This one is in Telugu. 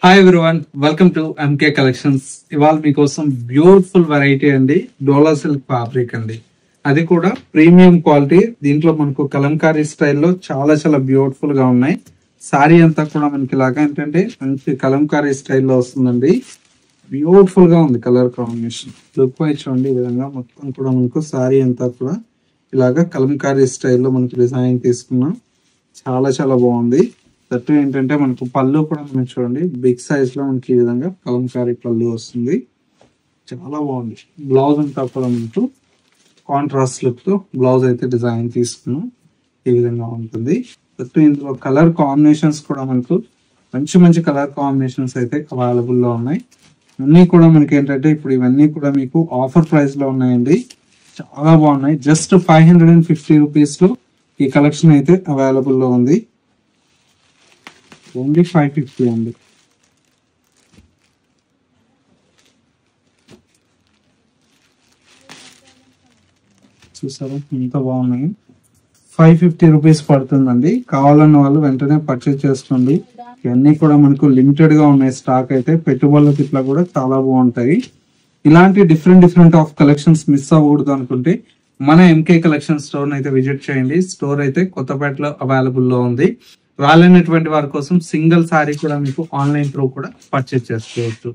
Hi everyone, welcome to MK collections. ఇవాళ మీకోసం బ్యూటిఫుల్ వెరైటీ అండి, డోలా సిల్క్ ఫ్యాబ్రిక్ అండి. అది కూడా ప్రీమియం క్వాలిటీ. దీంట్లో మనకు కలంకారీ స్టైల్లో చాలా చాలా బ్యూటిఫుల్ గా ఉన్నాయి. సారీ అంతా కూడా మనకి ఇలాగా ఏంటంటే మంచి కలంకారీ స్టైల్లో వస్తుందండి. బ్యూటిఫుల్ గా ఉంది కలర్ కాంబినేషన్. లుక్ వైజ్ చూడండి, ఈ విధంగా మొత్తం కూడా మనకు సారీ అంతా కూడా ఇలాగా కలంకారీ స్టైల్లో మనకి డిజైన్ తీసుకున్నాం. చాలా చాలా బాగుంది. దట్టు ఏంటంటే మనకు పళ్ళు కూడా మనం చూడండి బిగ్ సైజ్ లో మనకి ఈ విధంగా కలంకారీ పళ్ళు వస్తుంది. చాలా బాగుంది. బ్లౌజ్ అంతా కూడా మనకు కాంట్రాస్ట్ లుక్ తో బ్లౌజ్ అయితే డిజైన్ తీసుకున్నాం. ఈ విధంగా ఉంటుంది. దట్టు ఇందులో కలర్ కాంబినేషన్స్ కూడా మనకు మంచి మంచి కలర్ కాంబినేషన్స్ అయితే అవైలబుల్ లో ఉన్నాయి. అన్ని కూడా మనకి ఏంటంటే ఇప్పుడు ఇవన్నీ కూడా మీకు ఆఫర్ ప్రైస్ లో ఉన్నాయండి. చాలా బాగున్నాయి. జస్ట్ 550 రూపీస్ లో ఈ కలెక్షన్ అయితే అవైలబుల్ లో ఉంది. ఓన్లీ 550 అండి. చూసారా ఎంత బాగున్నాయి. 550 రూపీస్ పడుతుందండి. కావాలన్న వాళ్ళు వెంటనే పర్చేజ్ చేసుకోండి. ఇవన్నీ కూడా మనకు లిమిటెడ్ గా ఉన్నాయి స్టాక్ అయితే. పెట్టుబడులకు ఇట్లా కూడా చాలా బాగుంటాయి. ఇలాంటి డిఫరెంట్ ఆఫ్ కలెక్షన్స్ మిస్ అవ్వకూడదు అనుకుంటే మన ఎంకే కలెక్షన్ స్టోర్ అయితే విజిట్ చేయండి. స్టోర్ అయితే కొత్తపేటలో అవైలబుల్ లో ఉంది. రాలేనటువంటి వారి కోసం సింగిల్ సారీ కూడా మీకు ఆన్లైన్ త్రూ కూడా పర్చేజ్ చేసుకోవచ్చు.